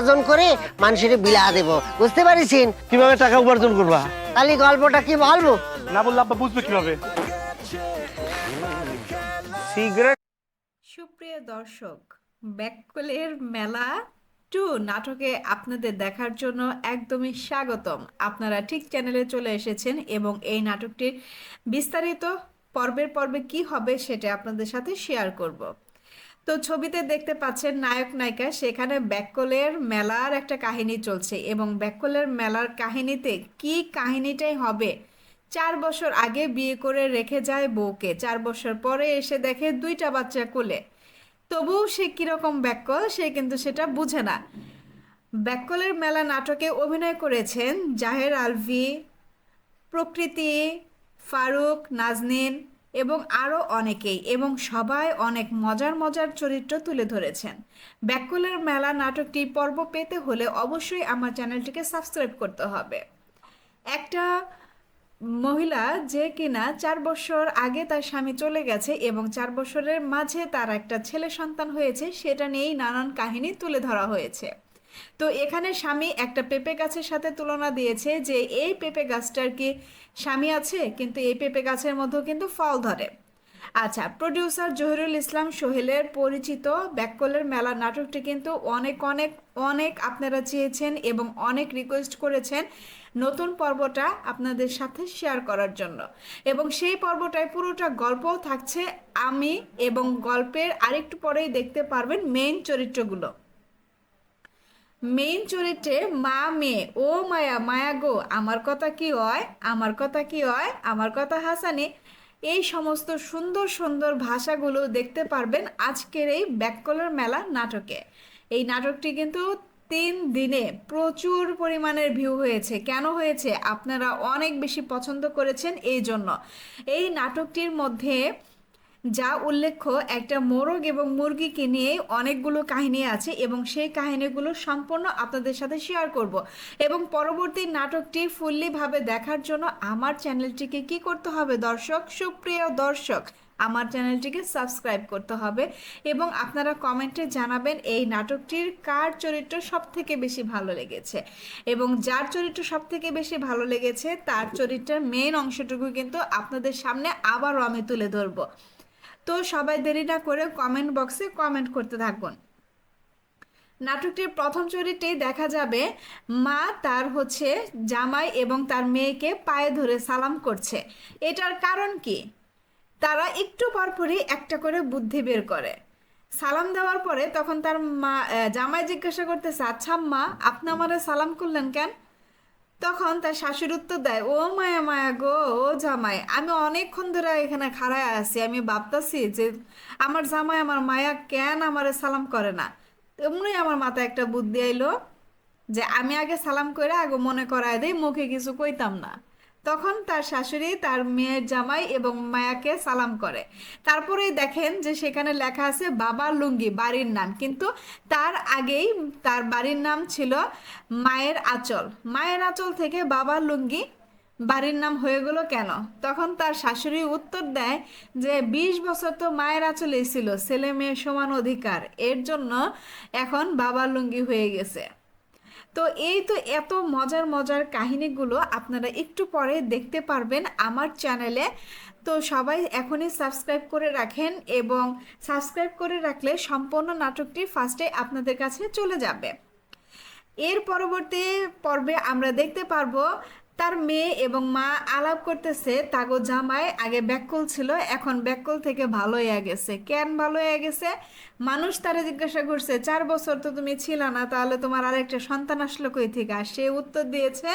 উপার্জন করে মানুষের বিলা দেব, বুঝতে পারিছেন? কিভাবে টাকা উপার্জন করবা? তাহলে গল্পটা কি বলবো? না বললে আব্বা বুঝবে কিভাবে? সিগারেট। সুপ্রিয় দর্শক, ব্যাককলের মেলা 2 নাটকে আপনাদের দেখার জন্য একদমই স্বাগতম। আপনারা ঠিক চ্যানেলে চলে এসেছেন এবং এই নাটকটির বিস্তারিত পর্বের পর্বে কি হবে সেটা আপনাদের সাথে শেয়ার করব। তো ছবিতে দেখতে পাচ্ছেন নায়ক নায়িকা, সেখানে ব্যাককলের মেলার একটা কাহিনী চলছে এবং ব্যাককলের মেলার কাহিনীতে কি কাহিনীটাই হবে। 4 বছর আগে বিয়ে করে রেখে যায় বউকে, 4 বছর পরে এসে দেখে 2টা বাচ্চা কোলে। তবুও সে কিরকম ব্যাককল সে কিন্তু সেটা বুঝে না। ব্যাককলের মেলা নাটকে অভিনয় করেছেন জাহের আলভি, প্রকৃতি, ফারুক, নাজনীন এবং আরও অনেকেই, এবং সবাই অনেক মজার মজার চরিত্র তুলে ধরেছেন। ব্যাককলের মেলা নাটকটি পর্ব পেতে হলে অবশ্যই আমার চ্যানেলটিকে সাবস্ক্রাইব করতে হবে। একটা মহিলা যে কিনা 4 বছর আগে তার স্বামী চলে গেছে এবং 4 বছরের মাঝে তার একটা ছেলে সন্তান হয়েছে, সেটা নিয়েই নানান কাহিনী তুলে ধরা হয়েছে। তো এখানে স্বামী একটা পেঁপে গাছের সাথে তুলনা দিয়েছে যে এই পেঁপে গাছটার কি স্বামী আছে, কিন্তু এই পেঁপে গাছের মধ্যেও কিন্তু ফল ধরে। আচ্ছা, প্রডিউসার জহিরুল ইসলাম সোহেলের পরিচিত ব্যাককলের মেলা নাটকটি কিন্তু অনেক অনেক অনেক আপনারা চেয়েছেন এবং অনেক রিকোয়েস্ট করেছেন নতুন পর্বটা আপনাদের সাথে শেয়ার করার জন্য, এবং সেই পর্বটায় পুরোটা গল্পও থাকছে আমি, এবং গল্পের আরেকটু পরেই দেখতে পারবেন মেইন চরিত্রগুলো। মেইন চরিত্রে মা মেয়ে, ও মায়া মায়া গো, আমার কথা কি হয়, আমার কথা কি হয়, আমার কথা হাসানি, এই সমস্ত সুন্দর সুন্দর ভাষাগুলো দেখতে পারবেন আজকের এই ব্যাককলের মেলা নাটকে। এই নাটকটি কিন্তু 3 দিনে প্রচুর পরিমাণের ভিউ হয়েছে। কেন হয়েছে? আপনারা অনেক বেশি পছন্দ করেছেন এই জন্য। এই নাটকটির মধ্যে যা উল্লেখ্য, একটা মোরগ এবং মুরগিকে নিয়ে অনেকগুলো কাহিনী আছে এবং সেই কাহিনীগুলো সম্পূর্ণ আপনাদের সাথে শেয়ার করব। এবং পরবর্তী নাটকটি ফুললিভাবে দেখার জন্য আমার চ্যানেলটিকে কি করতে হবে দর্শক, সুপ্রিয় দর্শক, আমার চ্যানেলটিকে সাবস্ক্রাইব করতে হবে এবং আপনারা কমেন্টে জানাবেন এই নাটকটির কার চরিত্র সব থেকে বেশি ভালো লেগেছে, এবং যার চরিত্র সব থেকে বেশি ভালো লেগেছে তার চরিত্রের মেন অংশটুকু কিন্তু আপনাদের সামনে আবারও আমি তুলে ধরবো। তো সবাই দেরি না করে কমেন্ট বক্সে কমেন্ট করতে থাকুন। নাটকটির প্রথম চরিত্রেই দেখা যাবে মা তার জামাই এবং তার মেয়েকে পায়ে ধরে সালাম করছে। এটার কারণ কি? তারা একটু পরপরই একটা করে বুদ্ধি বের করে। সালাম দেওয়ার পরে তখন তার মা জামাই জিজ্ঞাসা করতেছে, আচ্ছা মা, আপনি আমারে সালাম করলেন কেন? তখন তার শাশুড়ি উত্তর দেয়, ও মায়া মায়া গো, ও জামাই, আমি অনেকক্ষণ ধরে এখানে খাড়ায় আছি, আমি ভাবতাছি যে আমার জামাই আমার মায়া কেন আমারে সালাম করে না। তেমনি আমার মাথায় একটা বুদ্ধি আইলো যে আমি আগে সালাম করে আগে মনে করায় দেই, মুখে কিছু কইতাম না। তখন তার শাশুড়ি তার মেয়ের জামাই এবং মায়াকে সালাম করে। তারপরেই দেখেন যে সেখানে লেখা আছে বাবার লুঙ্গি বাড়ির নাম, কিন্তু তার আগেই তার বাড়ির নাম ছিল মায়ের আঁচল। মায়ের আঁচল থেকে বাবার লুঙ্গি বাড়ির নাম হয়ে গেল কেন? তখন তার শাশুড়ি উত্তর দেয় যে 20 বছর তো মায়ের আঁচলেই ছিল, ছেলে মেয়ে সমান অধিকার, এর জন্য এখন বাবার লুঙ্গি হয়ে গেছে। তো এই তো এত মজার মজার কাহিনীগুলো আপনারা একটু পরে দেখতে পারবেন আমার চ্যানেলে। তো সবাই এখনই সাবস্ক্রাইব করে রাখেন, এবং সাবস্ক্রাইব করে রাখলে সম্পূর্ণ নাটকটি ফার্স্টে আপনাদের কাছে চলে যাবে। এর পরবর্তী পর্বে আমরা দেখতে পারবো তার মেয়ে এবং মা আলাপ করতেছে, তাগো জামাই আগে ব্যাককল ছিল, এখন ব্যাককল থেকে ভালো হয়ে গেছে। কেন ভালো হয়ে গেছে? মানুষ তারা জিজ্ঞাসা করছে, 4 বছর তো তুমি ছিল না, তাহলে তোমার আরেকটা সন্তান আসলো কই থেকে? আর সে উত্তর দিয়েছে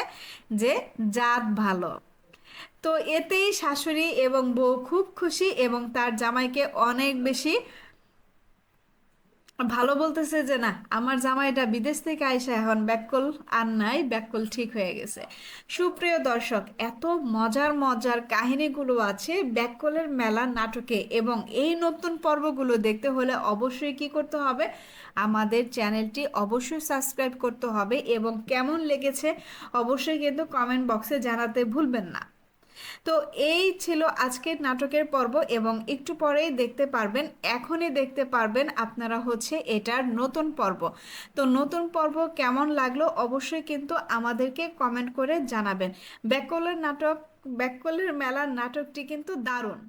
যে জাত ভালো। তো এতেই শাশুড়ি এবং বউ খুব খুশি এবং তার জামাইকে অনেক বেশি ভালো বলতেছে যে না, আমার জামাইটা বিদেশ থেকে আইসা এখন ব্যাককল আর নাই, ব্যাককল ঠিক হয়ে গেছে। সুপ্রিয় দর্শক, এত মজার মজার কাহিনীগুলো আছে ব্যাককলের মেলা নাটকে, এবং এই নতুন পর্বগুলো দেখতে হলে অবশ্যই কি করতে হবে, আমাদের চ্যানেলটি অবশ্যই সাবস্ক্রাইব করতে হবে, এবং কেমন লেগেছে অবশ্যই কিন্তু কমেন্ট বক্সে জানাতে ভুলবেন না। তো এই ছিল আজকের নাটকের পর্ব এবং একটু পরেই দেখতে পারবেন, এখনই দেখতে পারবেন আপনারা হচ্ছে এটার নতুন পর্ব। তো নতুন পর্ব কেমন লাগলো অবশ্যই কিন্তু আমাদেরকে কমেন্ট করে জানাবেন। ব্যাককলের মেলার নাটকটি কিন্তু দারুণ।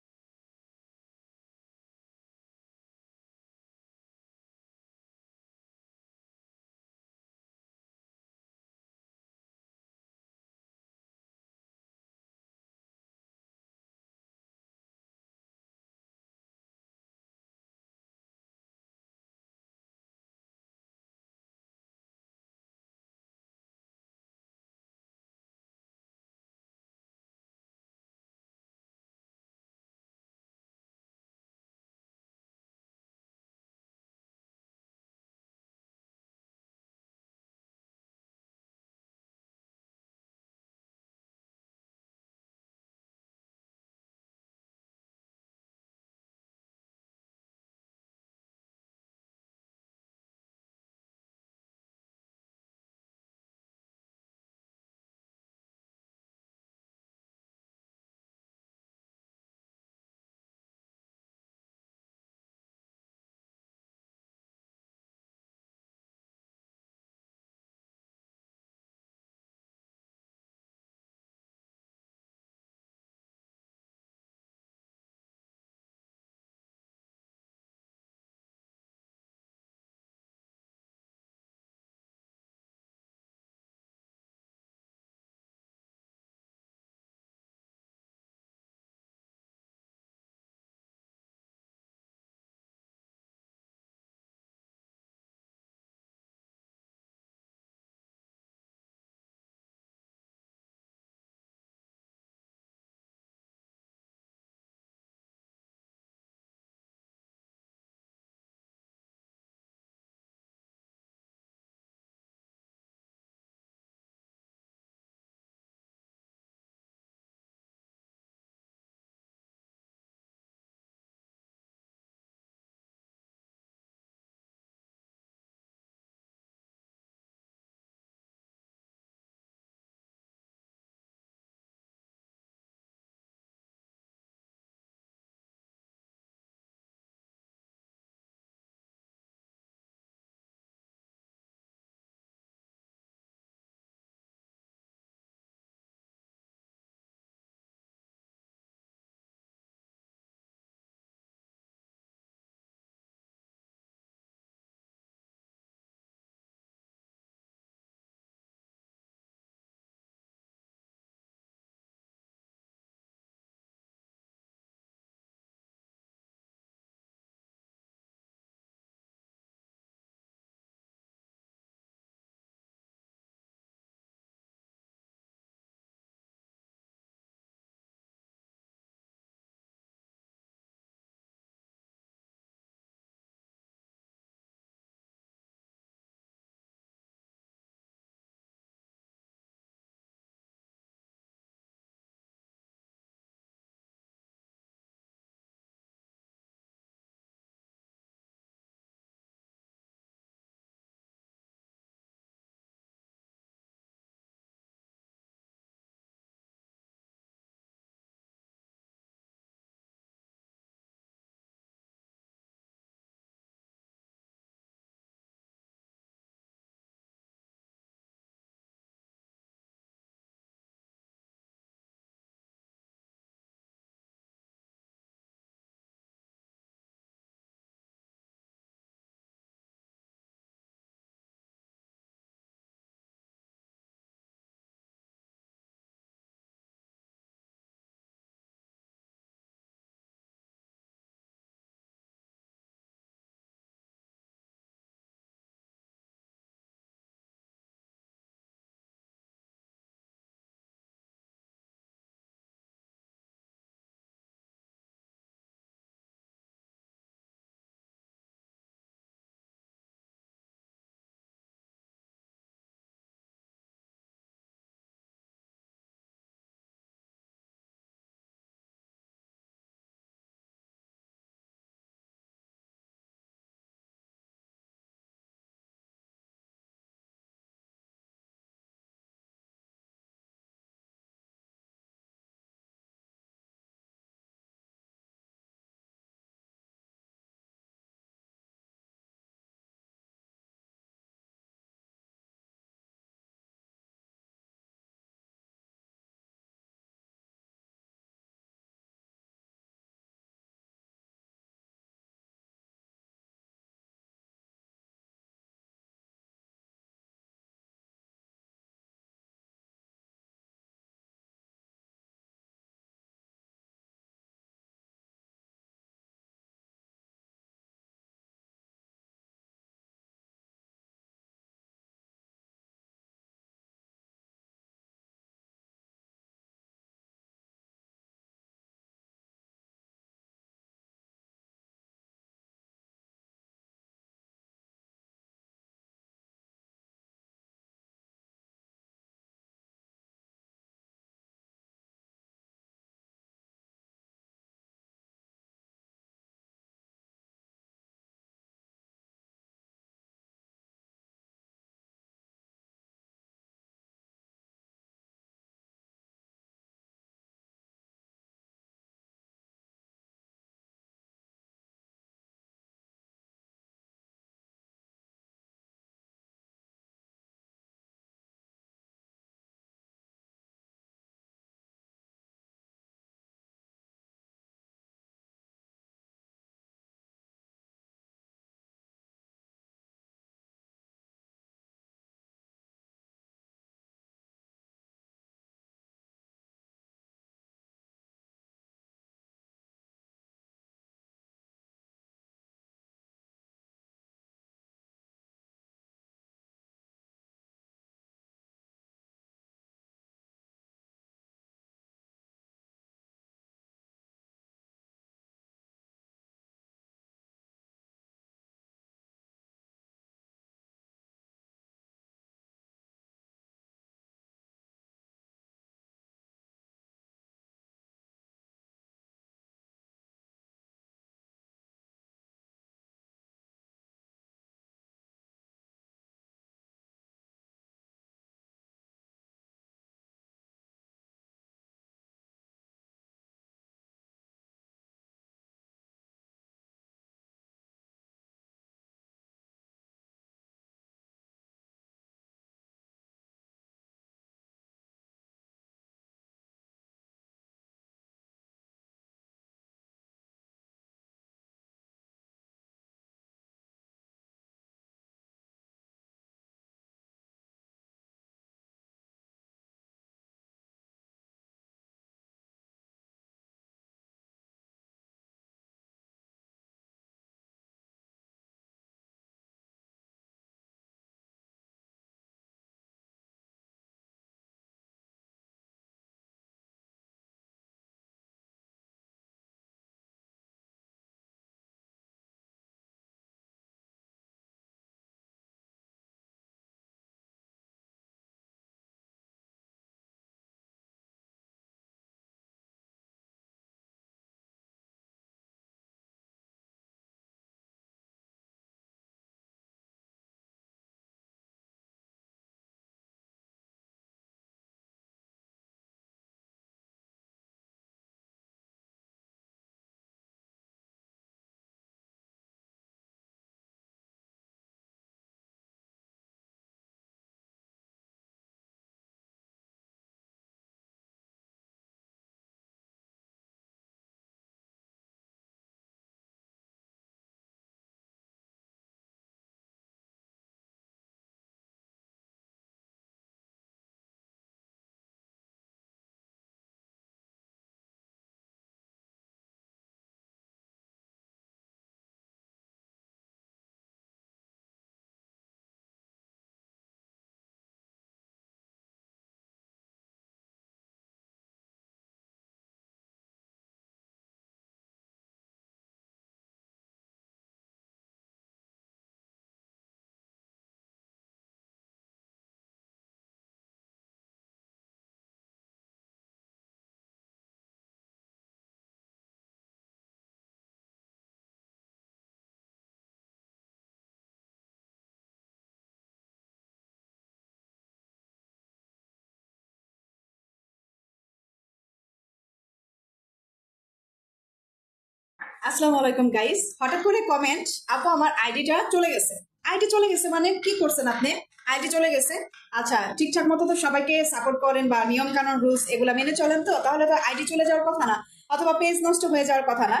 আসসালামু আলাইকুম গাইস, হঠাৎ করে কমেন্ট আপু আমার আইডিটা চলে গেছে। আইডি চলে গেছে মানে কি করছেন আপনি? আইডি চলে গেছে, আচ্ছা ঠিকঠাক মতো তো সবাইকে সাপোর্ট করেন বা নিয়ম কানুন রুলস এগুলা মেনে চলেন, তো তাহলে তো আইডি চলে যাওয়ার কথা না, অথবা পেজ নষ্ট হয়ে যাওয়ার কথা না।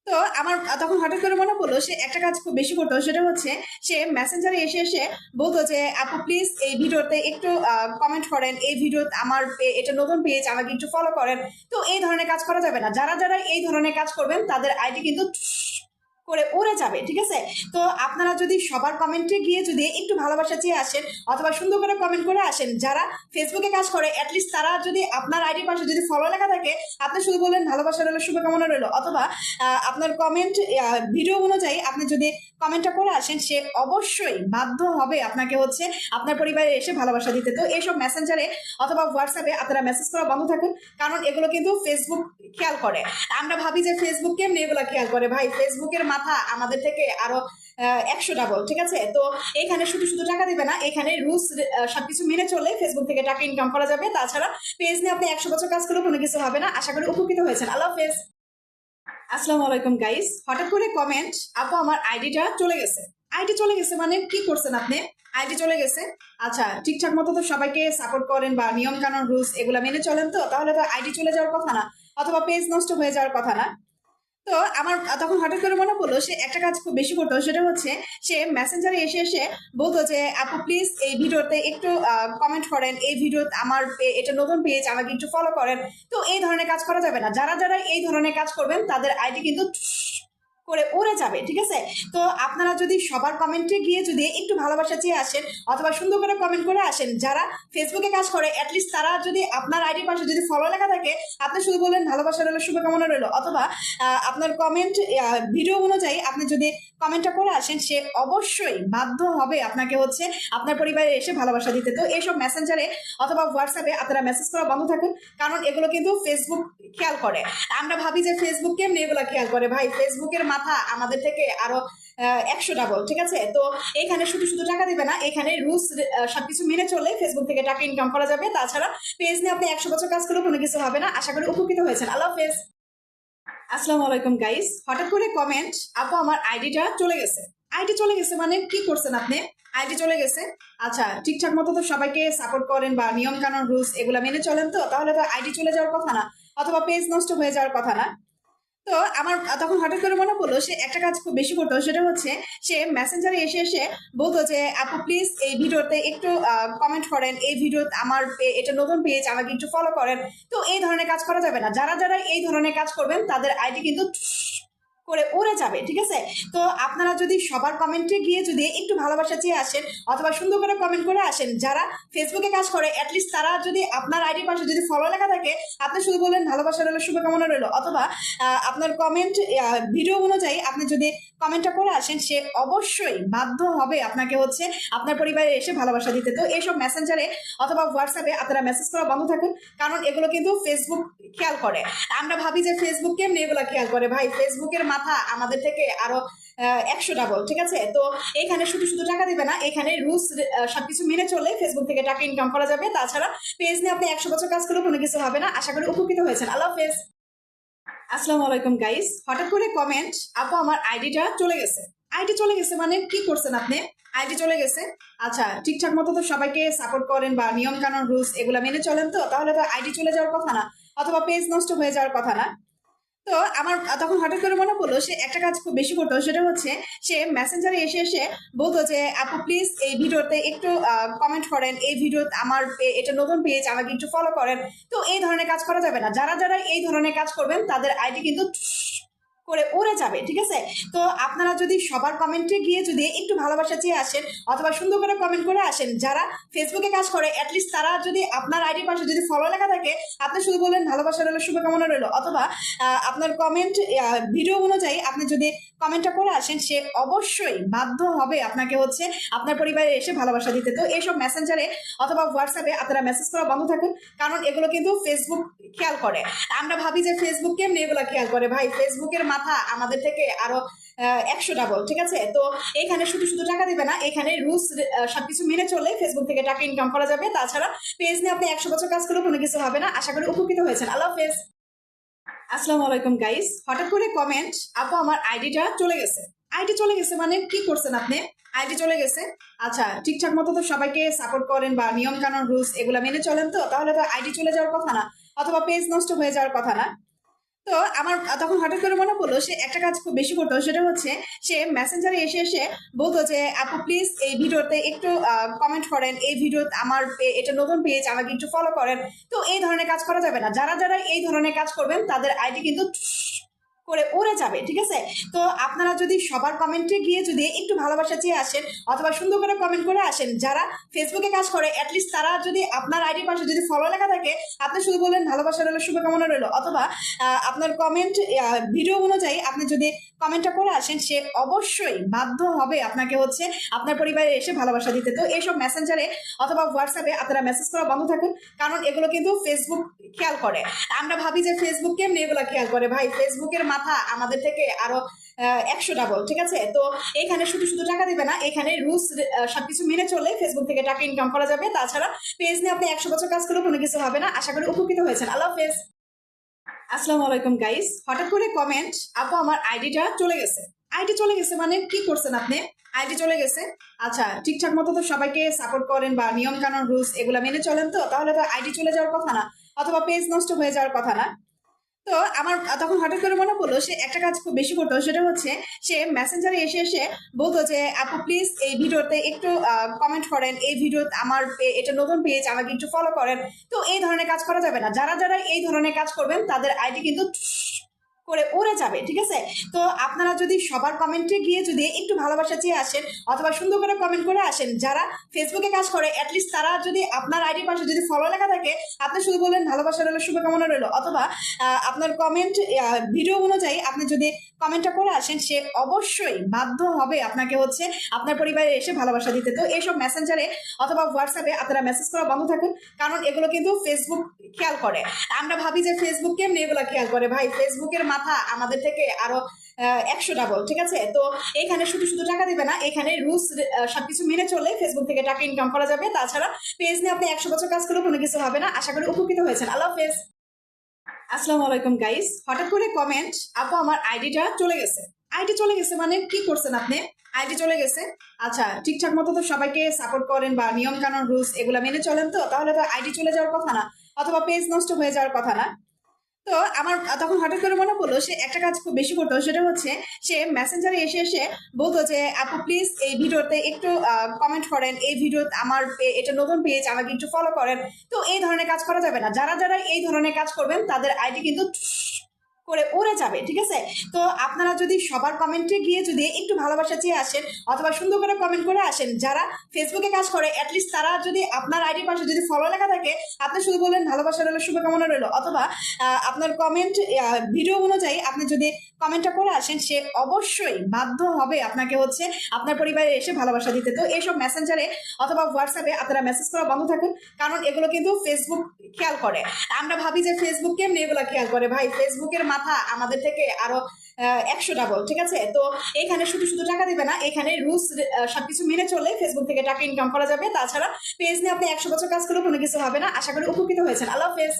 তো আমার তখন হঠাৎ করে মনে পড়লো সে একটা কাজ খুব বেশি করতো, সেটা হচ্ছে সে মেসেঞ্জারে এসে এসে বলতো যে আপু প্লিজ এই ভিডিওতে একটু কমেন্ট করেন, এই ভিডিও আমার এটা নতুন পেজ, আমাকে একটু ফলো করেন। তো এই ধরনের কাজ করা যাবে না, যারা যারা এই ধরনের কাজ করবেন তাদের আইডি কিন্তু করে উড়ে যাবে, ঠিক আছে? তো আপনারা যদি সবার কমেন্টে গিয়ে যদি একটু ভালোবাসা চেয়ে আসেন অথবা সুন্দর করে কমেন্ট করে আসেন, যারা ফেসবুকে কাজ করে অ্যাটলিস্ট তারা যদি আপনার আইডির পাশে যদি ফলো লেখা থাকে, আপনি শুধু বললেন ভালোবাসা রইলো, শুভকামনা রইলো, অথবা আপনার কমেন্ট ভিডিও অনুযায়ী আপনি যদি কমেন্টটা করে আসেন, সে অবশ্যই বাধ্য হবে আপনাকে হচ্ছে আপনার পরিবারে এসে ভালোবাসা দিতে। তো এইসব মেসেঞ্জারে অথবা হোয়াটসঅ্যাপে আপনারা মেসেজ করা বন্ধ থাকুন, কারণ এগুলো কিন্তু ফেসবুক খেয়াল করে। আমরা ভাবি যে ফেসবুক কেমনি এগুলো খেয়াল করে, ভাই ফেসবুকের মাথা আমাদের থেকে আরো 100 ডাবল, ঠিক আছে? তো এখানে শুধু শুধু টাকা দিবে না, এখানে রুলস সবকিছু মেনে চলে ফেসবুক থেকে টাকা ইনকাম করা যাবে। তাছাড়া পেজ নিয়ে আপনি 100 বছর কাজ করলেও কোনো কিছু হবে না। আশা করি উপকৃত হয়েছেন। আল্লাহ হাফেজ। আসসালামু আলাইকুম গাইস, হঠাৎ করে কমেন্ট আপু আমার আইডিটা চলে গেছে। আইডি চলে গেছে মানে কি করছেন আপনি? আইডি চলে গেছে, আচ্ছা ঠিকঠাক মতো তো সবাইকে সাপোর্ট করেন বা নিয়ম কানুন রুলস এগুলা মেনে চলেন, তো তাহলে তো আইডি চলে যাওয়ার কথা না, অথবা পেজ নষ্ট হয়ে যাওয়ার কথা না। তো আমার তখন হঠাৎ করে মনে পড়লো সে একটা কাজ খুব বেশি করতো, সেটা হচ্ছে সে মেসেঞ্জারে এসে এসে বলতো যে আপু প্লিজ এই ভিডিওতে একটু কমেন্ট করেন, এই ভিডিও আমার এটা নতুন পেজ, আমাকে একটু ফলো করেন। তো এই ধরনের কাজ করা যাবে না, যারা যারা এই ধরনের কাজ করবেন তাদের আইডি কিন্তু করে উড়ে যাবে, ঠিক আছে? তো আপনারা যদি সবার কমেন্টে গিয়ে যদি একটু ভালোবাসা চেয়ে আসেন অথবা সুন্দর করে কমেন্ট করে আসেন, যারা ফেসবুকে কাজ করে অ্যাটলিস্ট তারা যদি আপনার আইডির পাশে যদি ফলো লেখা থাকে, আপনি শুধু বললেন ভালোবাসা রইলো, শুভকামনা রইলো, অথবা আপনার কমেন্ট ভিডিও অনুযায়ী আপনি যদি কমেন্টটা করে আসেন, সে অবশ্যই বাধ্য হবে আপনাকে হচ্ছে আপনার পরিবারে এসে ভালোবাসা দিতে। তো এইসব মেসেঞ্জারে অথবা হোয়াটসঅ্যাপে আপনারা মেসেজ করা বন্ধ থাকুন, কারণ এগুলো কিন্তু ফেসবুক খেয়াল করে। আমরা ভাবি যে ফেসবুক কেমনি এগুলো খেয়াল করে, ভাই ফেসবুকের মাথা আমাদের থেকে আরো 100 ডাবল, ঠিক আছে? তো এখানে শুধু শুধু টাকা দিবে না, এখানে রুলস সবকিছু মেনে চলে ফেসবুক থেকে টাকা ইনকাম করা যাবে। তাছাড়া পেজ নিয়ে আপনি 100 বছর কাজ করলেও কোনো কিছু হবে না। আশা করি উপকৃত হয়েছেন। আল্লাহ হাফেজ। আসসালামু আলাইকুম গাইস, হঠাৎ করে কমেন্ট আপু আমার আইডিটা চলে গেছে। আইডি চলে গেছে মানে কি করছেন আপনি? আইডি চলে গেছে, আচ্ছা ঠিকঠাক মতো তো সবাইকে সাপোর্ট করেন বা নিয়ম কানুন রুলস এগুলা মেনে চলেন, তো তাহলে তো আইডি চলে যাওয়ার কথা না, অথবা পেজ নষ্ট হয়ে যাওয়ার কথা না। তো আমার তখন হঠাৎ করে মনে পড়লো সে একটা কাজ খুব বেশি করতো, সেটা হচ্ছে সে মেসেঞ্জারে এসে এসে বলতো যে আপু প্লিজ এই ভিডিওতে একটু কমেন্ট করেন, এই ভিডিও আমার এটা নতুন পেজ, আমাকে একটু ফলো করেন। তো এই ধরনের কাজ করা যাবে না, যারা যারা এই ধরনের কাজ করবেন তাদের আইডি কিন্তু করে উড়ে যাবে, ঠিক আছে? তো আপনারা যদি সবার কমেন্টে গিয়ে যদি একটু ভালোবাসা চেয়ে আসেন অথবা সুন্দর করে কমেন্ট করে আসেন, যারা ফেসবুকে কাজ করে অ্যাটলিস্ট তারা যদি আপনার আইডির পাশে যদি ফলো লেখা থাকে, আপনি শুধু বললেন ভালোবাসা রইলো, শুভকামনা রইলো, অথবা আপনার কমেন্ট ভিডিও অনুযায়ী আপনি যদি কমেন্টটা করে আসেন, সে অবশ্যই বাধ্য হবে আপনাকে হচ্ছে আপনার পরিবারে এসে ভালোবাসা দিতে। তো এইসব মেসেঞ্জারে অথবা হোয়াটসঅ্যাপে আপনারা মেসেজ করা বন্ধ থাকুন, কারণ এগুলো কিন্তু ফেসবুক খেয়াল করে। আমরা ভাবি যে ফেসবুক কেমনি এগুলো খেয়াল করে, ভাই ফেসবুকের মাথা আমাদের থেকে আরো 100 ডাবল, ঠিক আছে? তো এখানে শুধু শুধু টাকা দিবে না, এখানে রুলস সবকিছু মেনে চলে ফেসবুক থেকে টাকা ইনকাম করা যাবে। তাছাড়া পেজ নিয়ে আপনি 100 বছর কাজ করলেও কোনো কিছু হবে না। আশা করি উপকৃত হয়েছেন। আল্লাহ হাফেজ। আসসালামু আলাইকুম গাইস, হঠাৎ করে কমেন্ট আপু আমার আইডিটা চলে গেছে। আইডি চলে গেছে মানে কি করছেন আপনি? আইডি চলে গেছে, আচ্ছা ঠিকঠাক মতো তো সবাইকে সাপোর্ট করেন বা নিয়ম কানুন রুলস এগুলা মেনে চলেন, তো তাহলে তো আইডি চলে যাওয়ার কথা না, অথবা পেজ নষ্ট হয়ে যাওয়ার কথা না। তো আমার তখন হঠাৎ করে মনে পড়লো সে একটা কাজ খুব বেশি করতো, সেটা হচ্ছে সে মেসেঞ্জারে এসে এসে বলতো যে আপু প্লিজ এই ভিডিওতে একটু কমেন্ট করেন, এই ভিডিও আমার এটা নতুন পেজ, আমাকে একটু ফলো করেন। তো এই ধরনের কাজ করা যাবে না, যারা যারা এই ধরনের কাজ করবেন তাদের আইডি কিন্তু করে উড়ে যাবে, ঠিক আছে? তো আপনারা যদি সবার কমেন্টে গিয়ে যদি একটু ভালোবাসা চেয়ে আসেন অথবা সুন্দর করে কমেন্ট করে আসেন, যারা ফেসবুকে কাজ করে অ্যাটলিস্ট তারা যদি আপনার আইডির পাশে যদি ফলো লেখা থাকে, আপনি শুধু বললেন ভালোবাসা রইলো, শুভকামনা রইলো, অথবা আপনার কমেন্ট ভিডিও অনুযায়ী আপনি যদি কমেন্টটা করে আসেন, সে অবশ্যই বাধ্য হবে আপনাকে হচ্ছে আপনার পরিবারে এসে ভালোবাসা দিতে। তো এইসব মেসেঞ্জারে অথবা হোয়াটসঅ্যাপে আপনারা মেসেজ করা বন্ধ থাকুন, কারণ এগুলো কিন্তু ফেসবুক খেয়াল করে। আমরা ভাবি যে ফেসবুক কেমনি এগুলো খেয়াল করে, ভাই ফেসবুকের মাথা আমাদের থেকে আরো 100 ডাবল, ঠিক আছে? তো এখানে শুধু শুধু টাকা দিবে না, এখানে রুলস সবকিছু মেনে চলে ফেসবুক থেকে টাকা ইনকাম করা যাবে। তাছাড়া পেজ নিয়ে আপনি 100 বছর কাজ করলেও কোনো কিছু হবে না। আশা করি উপকৃত হয়েছেন। আল্লাহ হাফেজ। আসসালামু আলাইকুম গাইস, হঠাৎ করে কমেন্ট আপু আমার আইডিটা চলে গেছে। আইডি চলে গেছে মানে কি করছেন আপনি? আইডি চলে গেছে। আচ্ছা, ঠিকঠাক মতো তো সবাইকে সাপোর্ট করেন বা নিয়ম কানুন রুলস এগুলা মেনে চলেন, তো তাহলে তো আইডি চলে যাওয়ার কথা না, অথবা পেজ নষ্ট হয়ে যাওয়ার কথা না। তো আমার তখন হঠাৎ করে মনে পড়লো সে একটা কাজ খুব বেশি করতো, সেটা হচ্ছে সে মেসেঞ্জারে এসে এসে বলতো যে আপু প্লিজ এই ভিডিওতে একটু কমেন্ট করেন, এই ভিডিও আমার এটা নতুন পেজ, আমাকে একটু ফলো করেন। তো এই ধরনের কাজ করা যাবে না। যারা যারা এই ধরনের কাজ করবেন তাদের আইডি কিন্তু করে উড়ে যাবে, ঠিক আছে? তো আপনারা যদি সবার কমেন্টে গিয়ে যদি একটু ভালোবাসা চেয়ে আসেন অথবা সুন্দর করে কমেন্ট করে আসেন, যারা ফেসবুকে কাজ করে অ্যাটলিস্ট তারা যদি আপনার আইডির পাশে যদি ফলো লেখা থাকে, আপনি শুধু বললেন ভালোবাসা রইলো, শুভকামনা রইলো, অথবা আপনার কমেন্ট ভিডিও অনুযায়ী আপনি যদি কমেন্টটা করে আসেন, সে অবশ্যই বাধ্য হবে আপনাকে হচ্ছে আপনার পরিবারে এসে ভালোবাসা দিতে। তো এইসব মেসেঞ্জারে অথবা হোয়াটসঅ্যাপে আপনারা মেসেজ করা বন্ধ থাকুন, কারণ এগুলো কিন্তু ফেসবুক খেয়াল করে। আমরা ভাবি যে ফেসবুক কেমনি এগুলো খেয়াল করে, ভাই ফেসবুকের মাথা আমাদের থেকে আরো 100 ডাবল, ঠিক আছে? তো এখানে শুধু শুধু টাকা দিবে না, এখানে রুলস সবকিছু মেনে চলে ফেসবুক থেকে টাকা ইনকাম করা যাবে। তাছাড়া পেজ নিয়ে আপনি 100 বছর কাজ করলেও কোনো কিছু হবে না। আশা করি উপকৃত হয়েছেন। আল্লাহ হাফেজ। আসসালামু আলাইকুম গাইস, হঠাৎ করে কমেন্ট আপু আমার আইডিটা চলে গেছে। আইডি চলে গেছে মানে কি করছেন আপনি? আইডি চলে গেছে। আচ্ছা, ঠিকঠাক মতো তো সবাইকে সাপোর্ট করেন বা নিয়ম কানুন রুলস এগুলা মেনে চলেন, তো তাহলে তো আইডি চলে যাওয়ার কথা না, অথবা পেজ নষ্ট হয়ে যাওয়ার কথা না। তো আমার তখন হঠাৎ করে মনে পড়লো সে একটা কাজ খুব বেশি করতো, সেটা হচ্ছে সে মেসেঞ্জারে এসে এসে বলতো যে আপু প্লিজ এই ভিডিওতে একটু কমেন্ট করেন, এই ভিডিও আমার এটা নতুন পেজ, আমাকে একটু ফলো করেন। তো এই ধরনের কাজ করা যাবে না। যারা যারা এই ধরনের কাজ করবেন তাদের আইডি কিন্তু করে উড়ে যাবে, ঠিক আছে? তো আপনারা যদি সবার কমেন্টে গিয়ে যদি একটু ভালোবাসা চেয়ে আসেন অথবা সুন্দর করে কমেন্ট করে আসেন, যারা ফেসবুকে কাজ করে অ্যাটলিস্ট তারা যদি আপনার আইডির পাশে যদি ফলো লেখা থাকে, আপনি শুধু বললেন ভালোবাসা রইলো, শুভকামনা রইলো, অথবা আপনার কমেন্ট ভিডিও অনুযায়ী আপনি যদি কমেন্টটা করে আসেন, সে অবশ্যই বাধ্য হবে আপনাকে হচ্ছে আপনার পরিবারে এসে ভালোবাসা দিতে। তো এইসব মেসেঞ্জারে অথবা হোয়াটসঅ্যাপে আপনারা মেসেজ করা বন্ধ থাকুন, কারণ এগুলো কিন্তু ফেসবুক খেয়াল করে। আমরা ভাবি যে ফেসবুক কেমনি এগুলো খেয়াল করে, ভাই ফেসবুকের মাথা আমাদের থেকে আরো 100 ডাবল, ঠিক আছে? তো এখানে শুধু শুধু টাকা দিবে না, এখানে রুলস সবকিছু মেনে চলে ফেসবুক থেকে টাকা ইনকাম করা যাবে। তাছাড়া পেজ নিয়ে আপনি 100 বছর কাজ করলেও কোনো কিছু হবে না। আশা করি উপকৃত হয়েছেন। আল্লাহ হাফেজ। আসসালামু আলাইকুম গাইস, হঠাৎ করে কমেন্ট আপু আমার আইডিটা চলে গেছে। আইডি চলে গেছে মানে কি করছেন আপনি? আইডি চলে গেছে। আচ্ছা, ঠিকঠাক মতো তো সবাইকে সাপোর্ট করেন বা নিয়ম কানুন রুলস এগুলা মেনে চলেন, তো তাহলে তো আইডি চলে যাওয়ার কথা না, অথবা পেজ নষ্ট হয়ে যাওয়ার কথা না। তো আমার তখন হঠাৎ করে মনে পড়লো সে একটা কাজ খুব বেশি করতো, সেটা হচ্ছে সে মেসেঞ্জারে এসে এসে বলতো যে আপু প্লিজ এই ভিডিওতে একটু কমেন্ট করেন, এই ভিডিও আমার এটা নতুন পেজ, আমাকে একটু ফলো করেন। তো এই ধরনের কাজ করা যাবে না। যারা যারা এই ধরনের কাজ করবেন তাদের আইডি কিন্তু করে উড়ে যাবে, ঠিক আছে? তো আপনারা যদি সবার কমেন্টে গিয়ে যদি একটু ভালোবাসা চেয়ে আসেন অথবা সুন্দর করে কমেন্ট করে আসেন, যারা ফেসবুকে কাজ করে অ্যাটলিস্ট তারা যদি আপনার আইডির পাশে যদি ফলো লেখা থাকে, আপনি শুধু বললেন ভালোবাসা রইলো, শুভকামনা রইলো, অথবা আপনার কমেন্ট ভিডিও অনুযায়ী আপনি যদি কমেন্টটা করে আসেন, সে অবশ্যই বাধ্য হবে আপনাকে হচ্ছে আপনার পরিবারে এসে ভালোবাসা দিতে। তো এইসব মেসেঞ্জারে অথবা হোয়াটসঅ্যাপে আপনারা মেসেজ করা বন্ধ থাকুন, কারণ এগুলো কিন্তু ফেসবুক খেয়াল করে। আমরা ভাবি যে ফেসবুক কেমনি এগুলো খেয়াল করে, ভাই ফেসবুকের মাথা আমাদের থেকে আরো 100 ডাবল, ঠিক আছে? তো এখানে শুধু শুধু টাকা দিবে না, এখানে রুলস সবকিছু মেনে চলে ফেসবুক থেকে টাকা ইনকাম করা যাবে। তাছাড়া পেজ নিয়ে আপনি 100 বছর কাজ করলেও কোনো কিছু হবে না। আশা করি উপকৃত হয়েছেন। আল্লাহ হাফেজ।